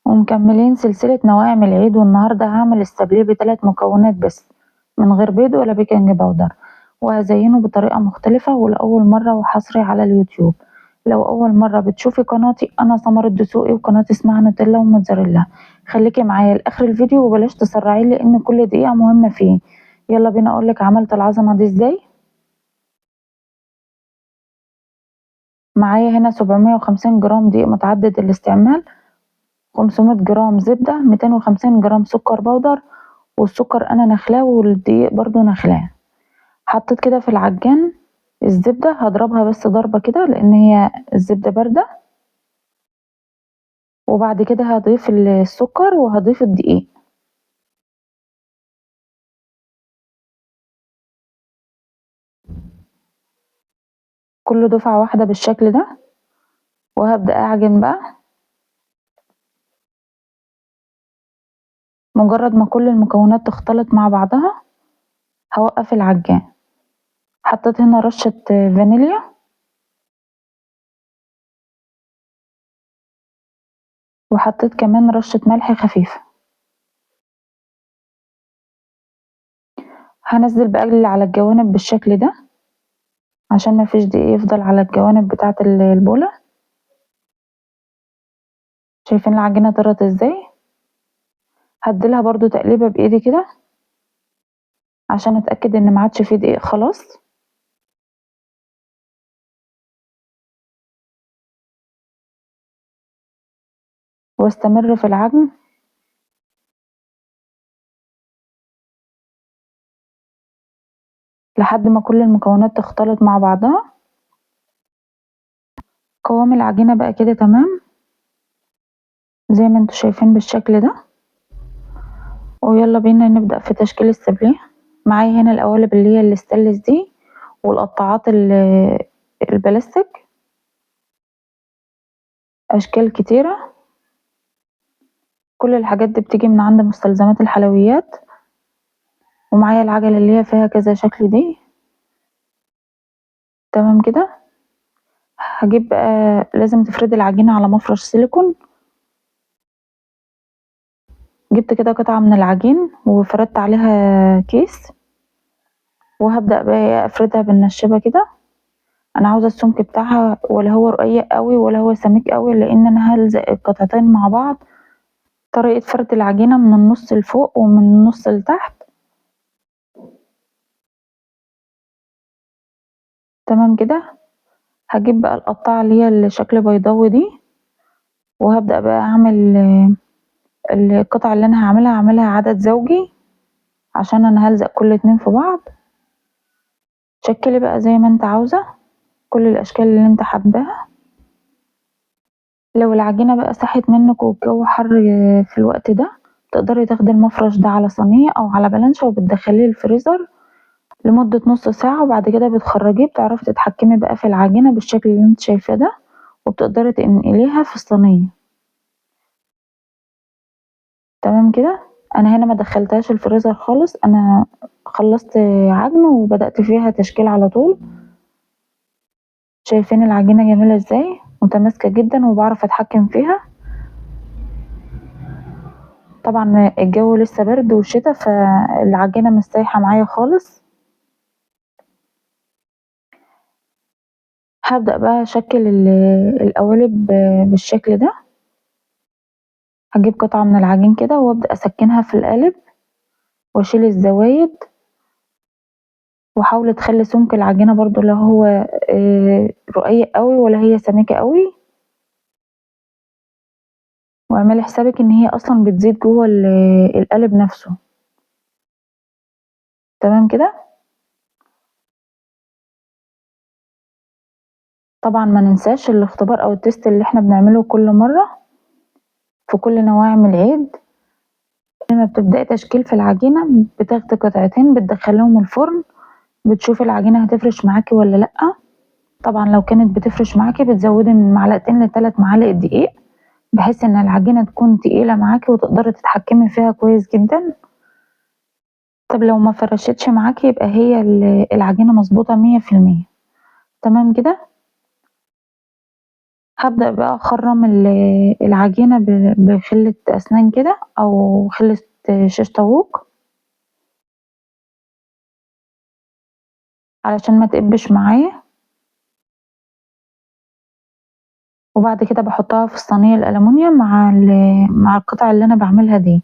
ومكملين سلسلة نواعم العيد، والنهاردة هعمل السابليه ب3 مكونات بس من غير بيض ولا بيكنج باودر، وهزينه بطريقة مختلفة ولأول مرة وحصري على اليوتيوب. لو أول مرة بتشوفي قناتي، أنا سمر الدسوقي وقناتي اسمها نوتيلا وموتزاريلا. خليكي معايا لآخر الفيديو وبلاش تسرعي لأن كل دقيقة مهمة فيه. يلا بينا أقولك عملت العظمة دي ازاي. معايا هنا 750 جرام دقيق متعدد الاستعمال، 500 جرام زبدة، 250 جرام سكر بودر، والسكر انا نخلاه والدقيق برضو نخلاه. حطيت كده في العجان الزبدة، هضربها بس ضربة كده لان هي الزبدة باردة، وبعد كده هضيف السكر وهضيف الدقيق. كل دفعة واحدة بالشكل ده، وهبدأ اعجن بقى. مجرد ما كل المكونات تختلط مع بعضها هوقف العجان. حطيت هنا رشة فانيليا، وحطيت كمان رشة ملح خفيفة. هنزل بقى اللي على الجوانب بالشكل ده عشان مفيش دقيق يفضل على الجوانب بتاعة البولة. شايفين العجينة طرت ازاي؟ هديلها برضو تقليبة بايدي كده عشان اتأكد ان معادش فيه دقيق خلاص. واستمر في العجن لحد ما كل المكونات تختلط مع بعضها. قوام العجينة بقى كده تمام زي ما انتوا شايفين بالشكل ده. ويلا بينا نبدأ في تشكيل السابليه. معايا هنا القوالب اللي هي الستانلس دي، والقطاعات البلاستيك، اشكال كتيرة. كل الحاجات دي بتيجي من عند مستلزمات الحلويات. ومعايا العجلة اللي هي فيها كذا شكل دي. تمام كده. هجيب بقى، لازم تفردي العجينة على مفرش سيليكون. جبت كده قطعة من العجين وفردت عليها كيس، وهبدأ بقى افردها بالنشابة كده. انا عاوزة السمك بتاعها ولا هو رقيق قوي ولا هو سميك قوي، لان انا هلزق القطعتين مع بعض. طريقة فرد العجينة من النص لفوق ومن النص لتحت. تمام كده. هجيب بقى القطاعة اللي هي الشكل بيضاوي دي، وهبدأ بقى اعمل القطعة اللي انا هعملها عدد زوجي عشان انا هلزق كل اتنين في بعض. شكلي بقى زي ما انت عاوزة كل الاشكال اللي انت حباها. لو العجينة بقى ساحت منك والجو حر في الوقت ده، تقدري تاخدي المفرش ده على صينية او على بلانشة وبتدخليه الفريزر لمدة نص ساعة، وبعد كده بتخرجيه. بتعرفي تتحكمي بقى في العجينة بالشكل اللي انت شايفاه ده، وبتقدري تنقليها في الصينية. تمام كده. انا هنا ما دخلتهاش الفريزر خالص، انا خلصت عجن وبدأت فيها تشكيل على طول. شايفين العجينة جميلة ازاي، متماسكة جدا وبعرف اتحكم فيها. طبعا الجو لسه برد وشتا، فالعجينة مش سايحة معايا خالص. هبدأ بقى اشكل القوالب بالشكل ده. هجيب قطعة من العجين كده وابدأ اسكنها في القالب واشيل الزوايد، وحاولي تخلي سمك العجينة برضو لا هو رقيق قوي ولا هي سميكة قوي. واعملي حسابك ان هي اصلا بتزيد جوه القالب نفسه. تمام كده. طبعا ما ننساش الاختبار او التست اللي احنا بنعمله كل مرة في كل نواعم العيد. لما بتبدأي تشكيل في العجينة بتاخدي قطعتين بتدخليهم الفرن، بتشوفي العجينة هتفرش معاكي ولا لأ. طبعا لو كانت بتفرش معاكي بتزودي من معلقتين ل3 معالق دقيق، بحيث ان العجينة تكون تقيلة معاكي وتقدري تتحكمي فيها كويس جدا. طب لو ما فرشتش معاكي يبقى هي العجينة مظبوطة 100%. تمام كده. هابدأ بقى أخرّم العجينة بخلة أسنان كده أو خلة شيش طاووق علشان ما تقبّش معايا، وبعد كده باحطها في الصينية الألمونيوم مع القطع اللي أنا باعملها دي.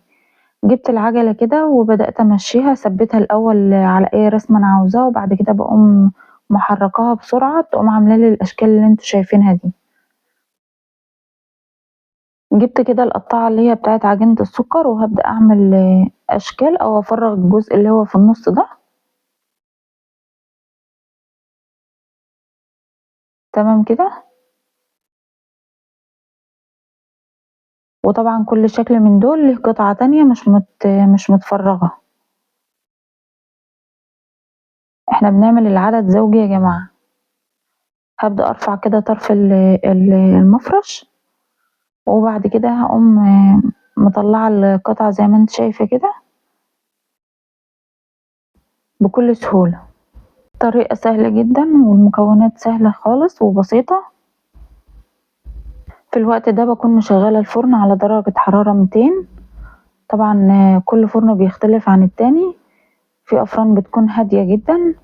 جِبت العجلة كده وبدأت أمشّيها، أثبّتها الأول على أي رسمة أنا عاوزاها، وبعد كده باقوم محرّكاها بسرعة تقوم عاملة لي الأشكال اللي أنتم شايفينها دي. جِبت كده القطّاعة اللي هي بتاعة عجينة السُكّر وهابدأ أعمل أشكال أو أفرّغ الجزء اللي هو في النُص ده، تمام كده؟ وطبعًا كل شكل من دول ليه قطعة تانية مش متفرّغة. إحنا بنعمل العدد زوجي يا جماعة. هابدأ أرفع كده طرف المفرش، وبعد كده هاقوم مطلّعة القطعة زي ما أنتِ شايفة كده بكل سهولة. طريقة سهلة جدًا والمكونات سهلة خالص وبسيطة. في الوقت ده باكون مشغّلة الفرن على درجة حرارة 200. طبعًا كل فرن بيختلف عن التاني، في أفران بتكون هادية جدًا،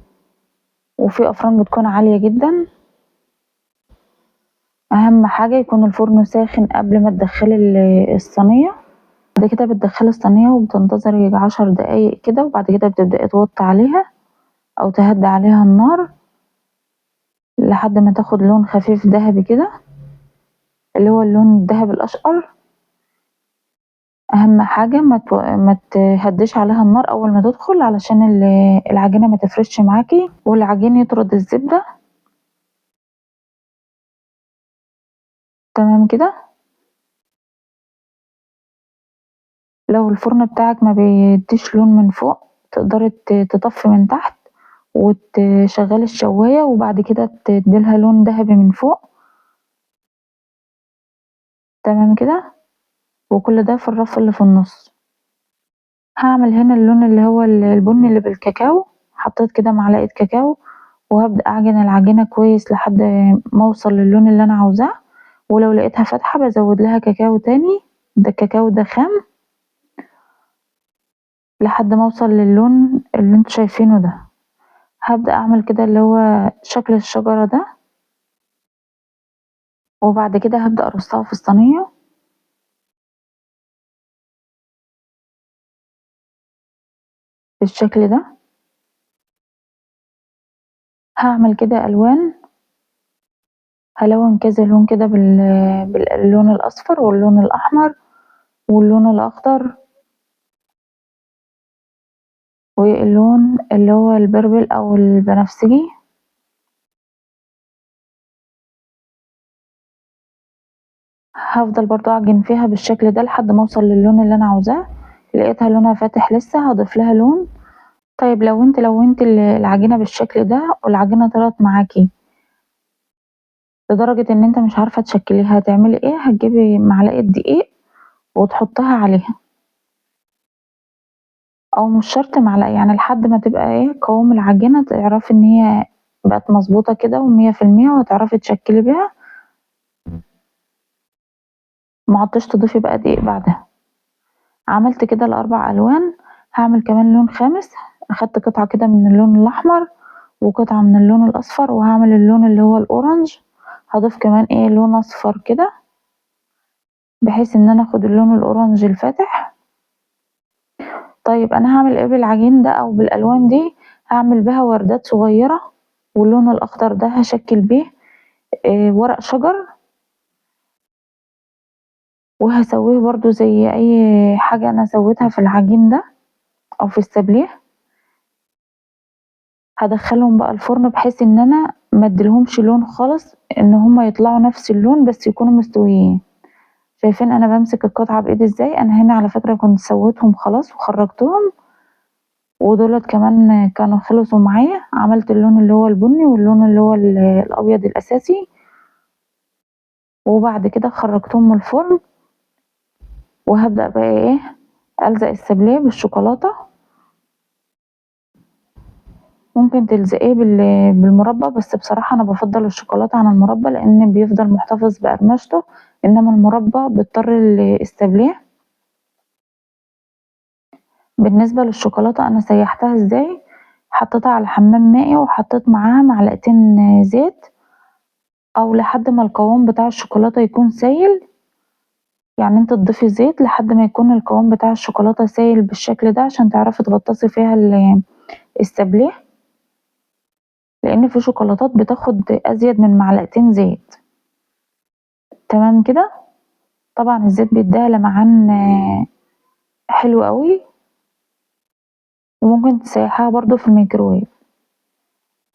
وفي أفران بتكون عالية جدًا. أهم حاجة يكون الفرن ساخن قبل ما تدخّلي الصينية، بعد كده بتدخّلي الصينية وبتنتظري ييجي 10 دقايق كده، وبعد كده بتبدئي توطّي عليها أو تهدّي عليها النار لحد ما تاخد لون خفيف دهبي كده، اللي هو اللون الدهبي الأشقر. أهم حاجة ما تهدّيش عليها النار أول ما تدخل علشان العجينة ما تفرشش معاكِ والعجين يطرد الزبدة، تمام كده. لو الفرن بتاعِك ما بيدّيش لون من فوق تقدري تطفّي من تحت وتشغّلي الشواية وبعد كده تدّي لها لون دهبي من فوق، تمام كده. وكل ده في الرف اللي في النُص. هاعمل هنا اللون اللي هو البني اللي بالكاكاو، حطيت كده معلقة كاكاو وهابدأ أعجن العجينة كويس لحد ما أوصل للون اللي أنا عاوزاه، ولو لقيتها فاتحة بازوّد لها كاكاو تاني، ده الكاكاو ده خام، لحد ما أوصل للون اللي أنتم شايفينه ده. هابدأ أعمل كده اللي هو شكل الشجرة ده، وبعد كده هابدأ أرصها في الصينية بالشكل ده. هاعمل كده ألوان، هالوّن كذا لون كده باللون الأصفر واللون الأحمر واللون الأخضر واللون اللي هو البربل أو البنفسجي. هافضل برضه أعجن فيها بالشكل ده لحد ما أوصل للون اللي أنا عاوزاه، لقيتها لونها فاتح لسه هاضيف لها لون. طيب لو أنتِ لوّنتِ العجينة بالشكل ده والعجينة طلعت معاكِ لدرجة إن أنتِ مش عارفة تشكّليها، هتعملي إيه؟ هتجيبي معلقة دقيق وتحطّها عليها، أو مش شرط معلقة، يعني لحد ما تبقى قوام العجينة تعرفي إن هي بقت مضبوطة كده و100% وهتعرفي تشكّلي بيها، ما عدتيش تضيفي بقى دقيق بعدها. عملت كده ال4 ألوان، هاعمل كمان لون خامس، أخدت قطعة كده من اللون الأحمر وقطعة من اللون الأصفر وهاعمل اللون اللي هو الأورنج، هاضيف كمان لون أصفر كده بحيث إن أنا آخد اللون الأورنج الفاتح. طيب أنا هاعمل إيه بالعجين ده أو بالألوان دي؟ هاعمل بيها وردات صغيرة، واللون الأخضر ده هاشكِّل بيه ورق شجر، وهاسويه برضه زي أي حاجة أنا سويتها في العجين ده أو في السابليه. هادخّلهم بقى الفرن بحيث إن أنا ما اديلهمش لون خالص، إن هُم يطلعوا نفس اللون بس يكونوا مستويين. شايفين أنا بامسك القطعة بإيدي إزاي؟ أنا هنا على فكرة كنت سويتهم خلاص وخرّجتهم، ودُولة كمان كانوا خلصوا معايا، عملت اللون اللي هو البني واللون اللي هو الأبيض الأساسي، وبعد كده خرّجتهم من الفرن، وهابدأ بقى ألزق السابليه بالشوكولاتة ممكن تلزقيه بالمربى، بس بصراحة أنا بافضّل الشوكولاتة عن المربى لإن بيفضل محتفظ بقرمشته، إنما المربى بيضطر استبلاه. بالنسبة للشوكولاتة أنا سيّحتها إزاي، حطيتها على حمام مائي وحطيت معاها معلقتين زيت أو لحد ما القوام بتاع الشوكولاتة يكون سايل، يعني انتِ تضيفي زيت لحد ما يكون القوام بتاع الشوكولاتة سايل بالشكل ده عشان تعرفي تغطّسي فيها السابليه، لإن في شوكولاتات بتاخد أزيد من معلقتين زيت، تمام كده؟ طبعًا الزيت بيدّيها لمعان حلو أوي، وممكن تسيّحيها برضه في الميكروويف.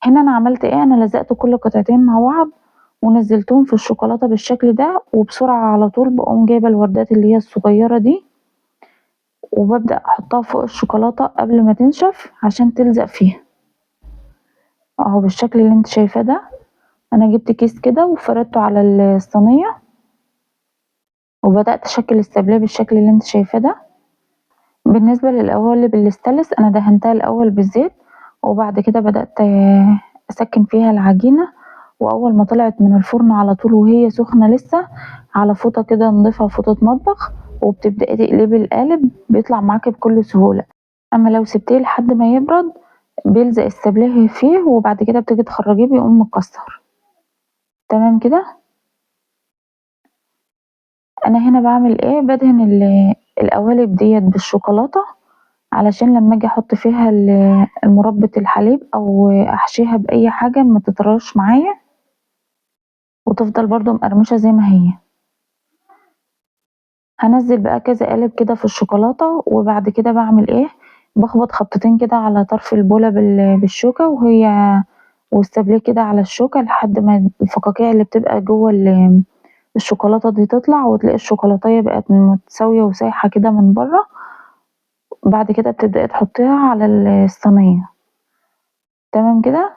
هنا أنا عملت إيه، أنا لزقت كل قطعتين مع بعض ونزّلتهم في الشوكولاتة بالشكل ده، وبسرعة على طول باقوم جايبة الوردات اللي هي الصغيرة دي، وبابدأ أحطها فوق الشوكولاتة قبل ما تنشف عشان تلزق فيها، أهو بالشكل اللي أنتِ شايفاه ده. أنا جبت كيس كده وفردته على الصينية، وبدأت أشكِّل السابليه بالشكل اللي أنتِ شايفاه ده. بالنسبة للقوالب الستانلس أنا دهنتها الأول بالزيت، وبعد كده بدأت أسكِّن فيها العجينة، وأول ما طلعت من الفرن على طول وهي سخنة لسه على فوطة كده نضيفها فوطة مطبخ، وبتبدئي تقلبي القالب بيطلع معاكِ بكل سهولة، أما لو سِبتيه لحد ما يبرد بيلزق السابليه فيه وبعد كده بتيجي تخرّجيه بيقوم متكسّر، تمام كده؟ أنا هنا باعمل إيه، بادهن القوالب ديّة بالشوكولاتة علشان لمّا آجي أحط فيها المُربّة الحليب أو أحشيها بأي حاجة ما تطراش معايا وتفضل برضه مقرمشة زي ما هي. هانزّل بقى كذا قالب كده في الشوكولاتة وبعد كده باعمل إيه، باخبط خبطتين كده على طرف البولة بالشوكة والسابليه كده على الشوكة لحد ما الفقاقيع اللي بتبقى جوّه الشوكولاتة دي تطلع وتلاقي الشوكولاتاية بقت متساوية وسايحة كده من برّه، بعد كده بتبدئي تحطيها على الصينية، تمام كده؟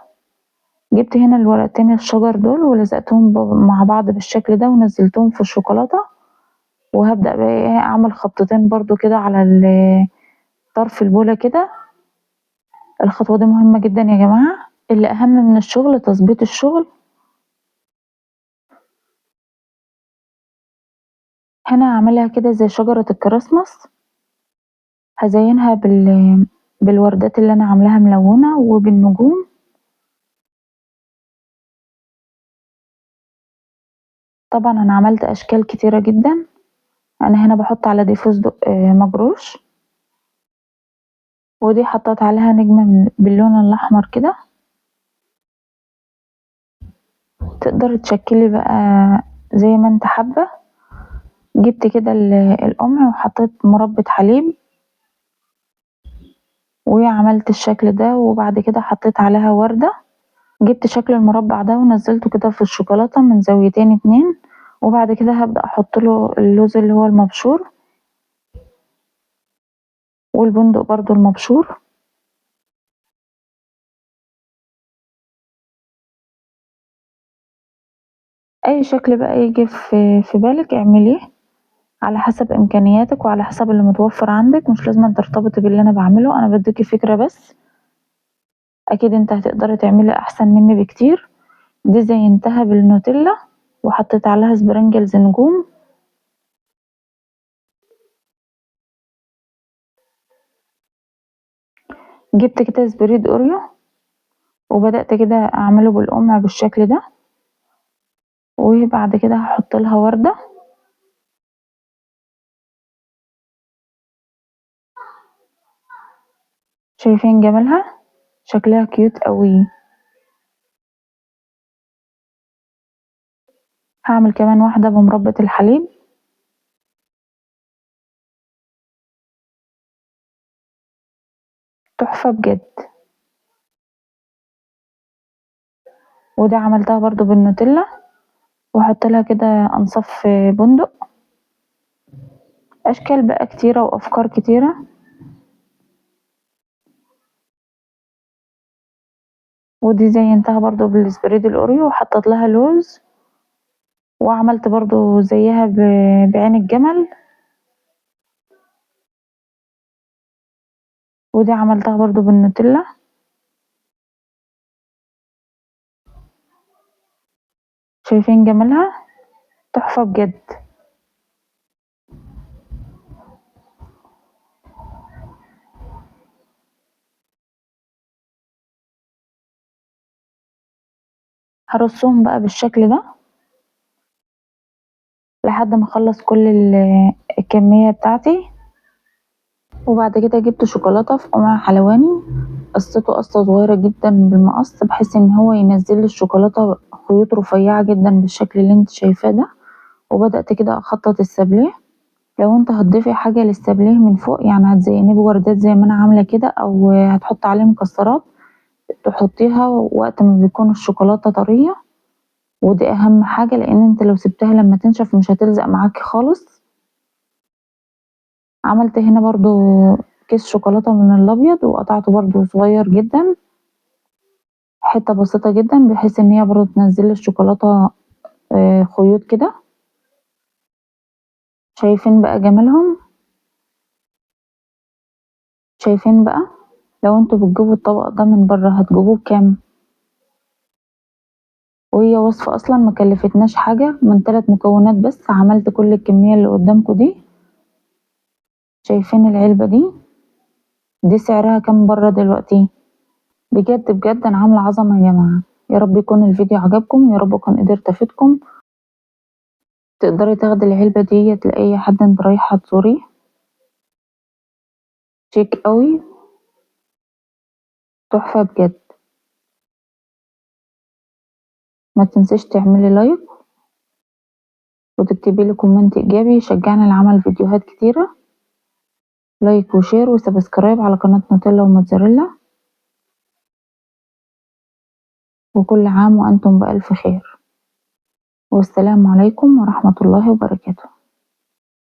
جبت هنا الورقتين الشجر دول ولزقتهم مع بعض بالشكل ده ونزّلتهم في الشوكولاتة، وهابدأ بقى إيه أعمل خبطتين برضه كده على طرف البولة كده، الخطوة دي مهمة جدًا يا جماعة، اللي أهم من الشغل تضبيط الشغل. هنا هاعملها كده زي شجرة الكراسمس، هازينها بالوردات اللي أنا عاملاها ملونة وبالنجوم. طبعًا أنا عملت أشكال كتيرة جدًا، أنا هنا باحط على دي فستق مجروش، ودي حطيت عليها نجمة باللون الأحمر كده، تقدري تشكّلي بقى زي ما أنتِ حابة. جبت كده القمع وحطيت مُربّة حليب وعملت الشكل ده، وبعد كده حطيت عليها وردة، جبت شكل المربع ده ونزّلته كده في الشوكولاتة من زاويتين 2، وبعد كده هابدأ أحط له اللوز اللي هو المبشور والبندق برضه المبشور. أي شكل بقى ييجي في بالِك اعمليه على حسب إمكانياتِك وعلى حسب اللي متوفّر عندِك، مش لازمًا ترتبطي باللي أنا باعمله، أنا بادّيكِ فكرة بس، أكيد أنتِ هتقدري تعملي أحسن منّي بكتير. دي زينتها بالنوتيلا وحطيت عليها sprinkles نجوم. جبت كده سبريد أوريو وبدأت كده أعمله بالقمع بالشكل ده، وبعد كده هاحط لها وردة، شايفين جمالها؟ شكلها كيوت أوي. هاعمل كمان واحدة بمربى الحليب، تحفة بجد. ودي عملتها برضه بالنوتيلا وأحط لها كده أنصاف بندق، أشكال بقى كتيرة وأفكار كتيرة. ودي زينتها برضه بالسبريد الأوريو وحطيت لها لوز، وعملت برضه زيها بعين الجمل، ودي عملتها برضه بالنوتيلا. شايفين جمالها؟ تحفة بجد. هرصهم بقى بالشكل ده لحد ما اخلص كل الكمية بتاعتي. وبعد كده جبت شوكولاتة في قمع حلواني، قصيته قصة صغيرة جدا بالمقص بحيث ان هو ينزل الشوكولاتة خيوط رفيعة جدا بالشكل اللي انت شايفاه ده. وبدأت كده اخطط السابليه. لو انت هتضيفي حاجة للسابليه من فوق يعني هتزينيه بوردات زي ما انا عاملة كده او هتحط عليه مكسرات، تحطيها وقت ما بيكون الشوكولاتة طرية. ودي اهم حاجة لان انت لو سبتها لما تنشف مش هتلزق معاكي خالص. عملت هنا برضو كيس شوكولاتة من الابيض وقطعته برضو صغير جدا، حتة بسيطة جدا بحيث ان هي برضو تنزل الشوكولاتة خيوط كده. شايفين بقى جمالهم؟ شايفين بقى؟ لو انتوا بتجيبوا الطبق ده من بره هتجيبوه بكام؟ وهي وصفة اصلا مكلفتناش حاجة، من 3 مكونات بس عملت كل الكمية اللي قدامكم دي. شايفين العلبة دي سعرها كام بره دلوقتي؟ بجد بجد انا عاملة عظمة يا جماعة. يا رب يكون الفيديو عجبكم، يا رب اكون قدرت افيدكم. تقدري تاخدي العلبة ديت لأي حد انت رايحة تزوريه، شيك قوي، تحفة بجد. ما تنسيش تعملي لايك وتكتبي لي كومنت ايجابي يشجعني لعمل فيديوهات كتيرة. لايك وشير وسبسكرايب على قناة نوتيلا وموتزاريلا. وكل عام وانتم بألف خير، والسلام عليكم ورحمة الله وبركاته.